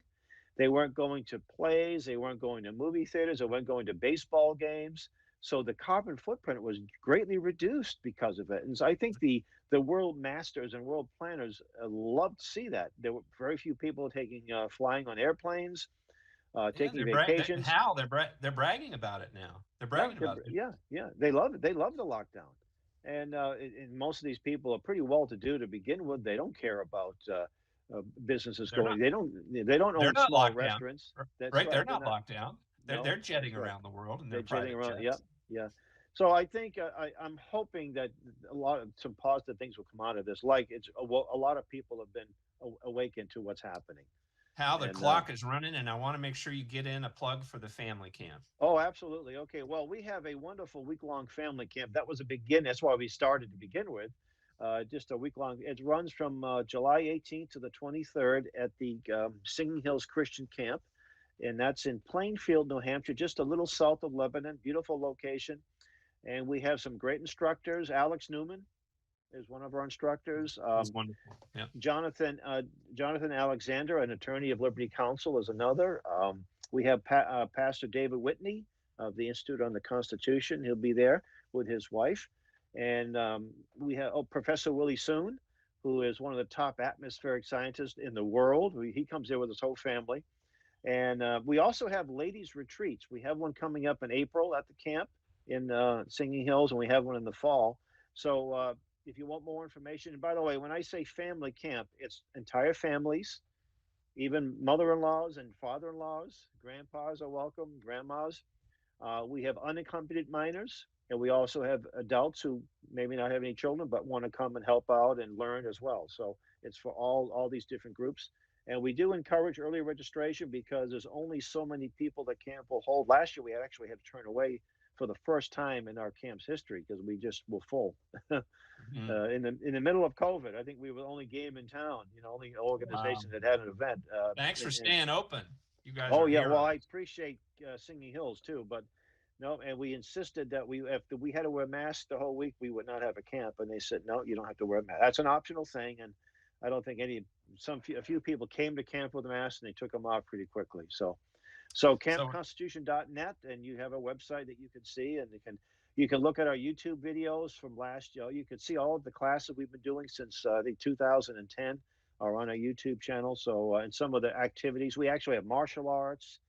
They weren't going to plays, they weren't going to movie theaters, they weren't going to baseball games. So the carbon footprint was greatly reduced because of it. And so I think the world masters and world planners loved to see that. There were very few people taking flying on airplanes, taking vacations. They're bragging about it now. They're bragging about it. Yeah, they love it. They love the lockdown, and most of these people are pretty well-to-do to begin with. They don't care about businesses going. They don't own small restaurants. Right, they're not locked down. They're jetting around the world, and they're jetting around. Yeah. So I think I'm hoping that some positive things will come out of this. Like a lot of people have been awakened to what's happening. Hal, the clock is running, and I want to make sure you get in a plug for the family camp. Oh, absolutely. Okay. Well, we have a wonderful week-long family camp. That was a begin. That's why we started to begin with. Just a week-long. It runs from July 18th to the 23rd at the Singing Hills Christian Camp, and that's in Plainfield, New Hampshire, just a little south of Lebanon. Beautiful location. And we have some great instructors. Alex Newman is one of our instructors. That's wonderful. Yeah. Jonathan Alexander, an attorney of Liberty Counsel, is another. We have Pastor David Whitney of the Institute on the Constitution. He'll be there with his wife. And we have Professor Willie Soon, who is one of the top atmospheric scientists in the world. He comes there with his whole family. And we also have ladies' retreats. We have one coming up in April at the camp in Singing Hills, and we have one in the fall. So if you want more information, and by the way, when I say family camp, it's entire families, even mother-in-laws and father-in-laws, grandpas are welcome, grandmas. We have unaccompanied minors, and we also have adults who maybe not have any children, but want to come and help out and learn as well. So it's for all these different groups. And we do encourage early registration because there's only so many people that camp will hold. Last year, we actually had to turn away for the first time in our camp's history because we just were full. In the middle of COVID, I think we were the only game in town, only organization that had an event. Thanks for staying open. You guys. Oh yeah, well I appreciate Singing Hills too, but no, and we insisted that if we had to wear masks the whole week, we would not have a camp, and they said no, you don't have to wear a mask. That's an optional thing, and I don't think a few people came to camp with a mask and they took them off pretty quickly. So campconstitution.net, and you have a website that you can see, and you can look at our YouTube videos from last year. You can see all of the classes we've been doing since I think 2010 are on our YouTube channel. So and some of the activities, we actually have martial arts,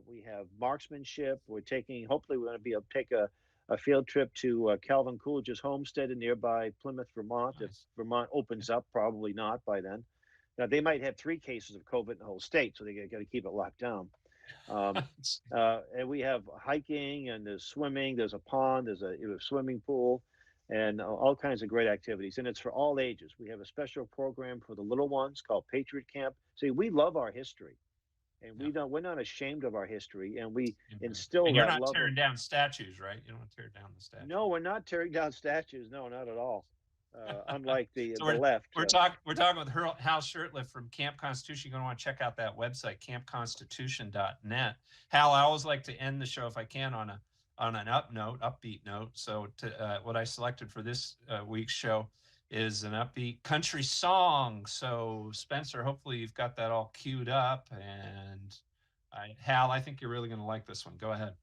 we have marksmanship. Hopefully we're going to be able to take a field trip to Calvin Coolidge's homestead in nearby Plymouth, Vermont. Nice. If Vermont opens up, probably not by then. Now they might have 3 cases of COVID in the whole state, so they got to keep it locked down. And we have hiking, and there's swimming, there's a pond, there's a swimming pool, and all kinds of great activities. And it's for all ages. We have a special program for the little ones called Patriot Camp. See, we love our history, and we're not ashamed of our history, and we instill and you're that not love. Tearing down statues, right? You don't want to tear down the statues. No, we're not tearing down statues. No, not at all. Unlike the so left. We're talking with Hal Shurtleff from Camp Constitution. You're going to want to check out that website, campconstitution.net. Hal, I always like to end the show if I can on an upbeat note. So what I selected for this week's show is an upbeat country song. So Spencer, hopefully you've got that all queued up. And Hal, I think you're really going to like this one. Go ahead.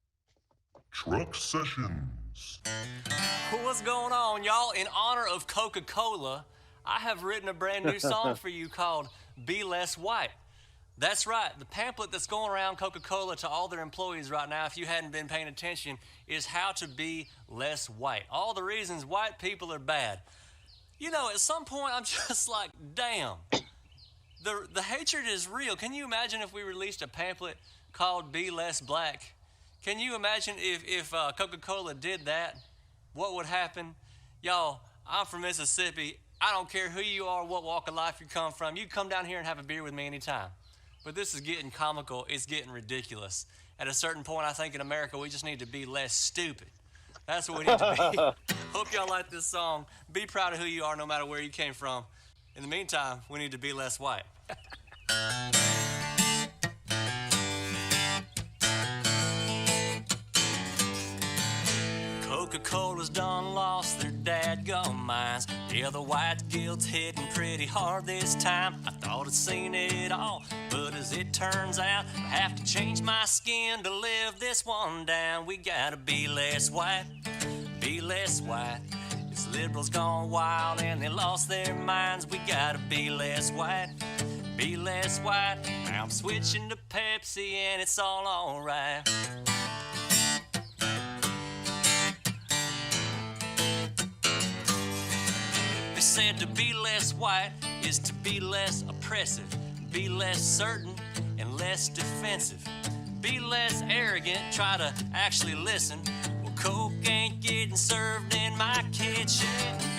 Truck Sessions. What's going on, y'all? In honor of Coca-Cola, I have written a brand new song for you called Be Less White. That's right. The pamphlet that's going around Coca-Cola to all their employees right now, if you hadn't been paying attention, is how to be less white. All the reasons white people are bad. At some point, I'm just like, damn. The hatred is real. Can you imagine if we released a pamphlet called Be Less Black? Can you imagine if Coca-Cola did that? What would happen? Y'all, I'm from Mississippi. I don't care who you are, what walk of life you come from. You come down here and have a beer with me anytime. But this is getting comical. It's getting ridiculous. At a certain point, I think in America, we just need to be less stupid. That's what we need to be. Hope y'all like this song. Be proud of who you are, no matter where you came from. In the meantime, we need to be less white. Coca-Cola's done lost their dadgum minds. Yeah, the white guilt's hitting pretty hard this time. I thought I'd seen it all, but as it turns out, I have to change my skin to live this one down. We gotta be less white, be less white. This liberals gone wild and they lost their minds. We gotta be less white, be less white. Now I'm switching to Pepsi and it's all alright. They said to be less white is to be less oppressive, be less certain and less defensive, be less arrogant, try to actually listen. Well, Coke ain't getting served in my kitchen.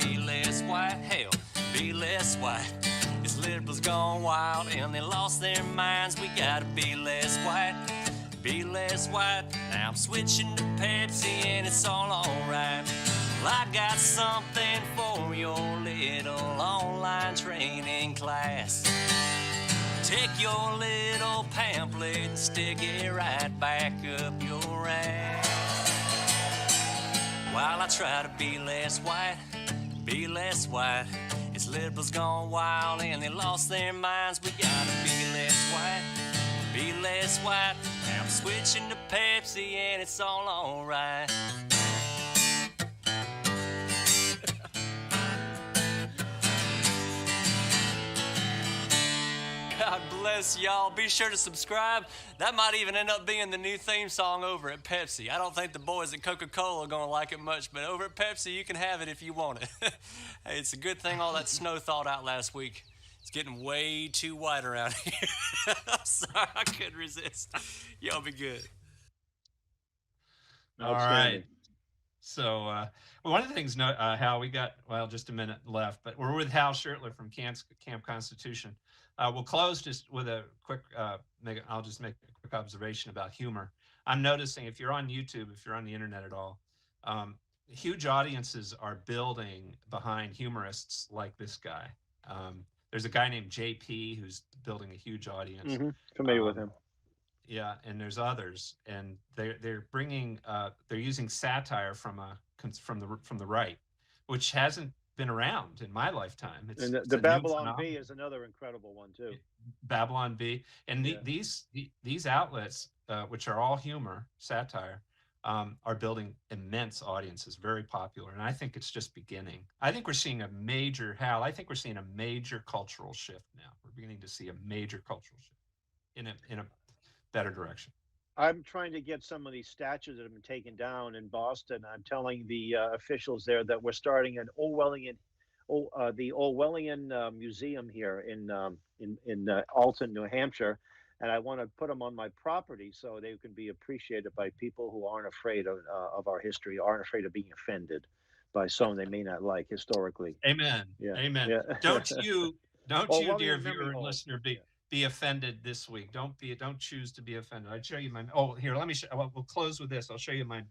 Be less white, hell, be less white. This liberals gone wild and they lost their minds. We gotta be less white, be less white. Now I'm switching to Pepsi and it's all alright. Well, I got something for your little online training class. Take your little pamphlet and stick it right back up your ass. While I try to be less white, be less white. It's liberals gone wild and they lost their minds. We gotta be less white, be less white. Now I'm switching to Pepsi and it's all alright. God bless y'all. Be sure to subscribe. That might even end up being the new theme song over at Pepsi. I don't think the boys at Coca-Cola are going to like it much, but over at Pepsi, you can have it if you want it. Hey, it's a good thing all that snow thawed out last week. It's getting way too white around here. I'm sorry, I couldn't resist. Y'all be good. All right. So one of the things, Hal, we got, well, just a minute left, but we're with Hal Shurtleff from Camp Constitution. We'll close just with a quick, I'll just make a quick observation about humor. I'm noticing if you're on YouTube, if you're on the internet at all, huge audiences are building behind humorists like this guy. There's a guy named JP who's building a huge audience. Familiar with him. Yeah, and there's others, and they're bringing they're using satire from the right, which hasn't been around in my lifetime. It's, and it's the a new Babylon phenomenon. Bee is another incredible one too. Babylon Bee, and these outlets, which are all humor, satire, are building immense audiences, very popular, and I think it's just beginning. I think we're seeing a major cultural shift now. We're beginning to see a major cultural shift in a better direction. I'm trying to get some of these statues that have been taken down in Boston. I'm telling the officials there that we're starting an the Orwellian museum here in Alton, New Hampshire, and I want to put them on my property so they can be appreciated by people who aren't afraid of our history, aren't afraid of being offended by someone they may not like historically. Amen. Yeah. Amen. Yeah. Don't you, Orwellian dear memory viewer and hole. listener, be offended this week. Don't choose to be offended. I'd show you here, let me show, we'll close with this. I'll show you my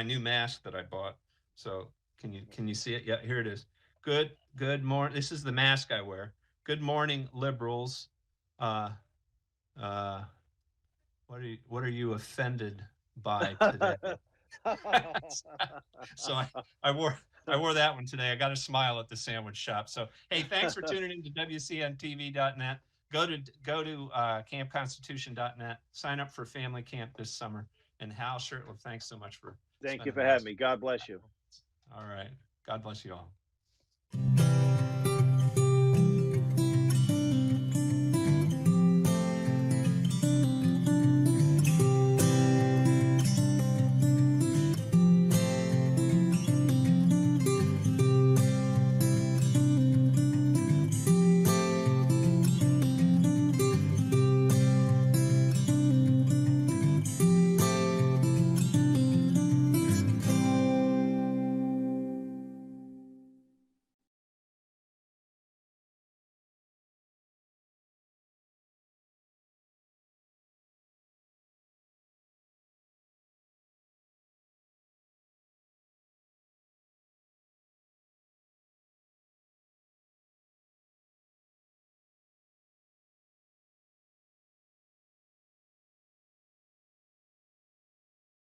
new mask that I bought. So can you see it? Yeah, here it is. Good morning. This is the mask I wear. Good morning, liberals. What are you offended by today? So I wore that one today. I got a smile at the sandwich shop. So hey, thanks for tuning in to WCN-TV.net. Go to campconstitution.net. Sign up for family camp this summer. And Hal Shurtleff, thanks so much for. Thank you for having me. God bless you. All right. God bless you all.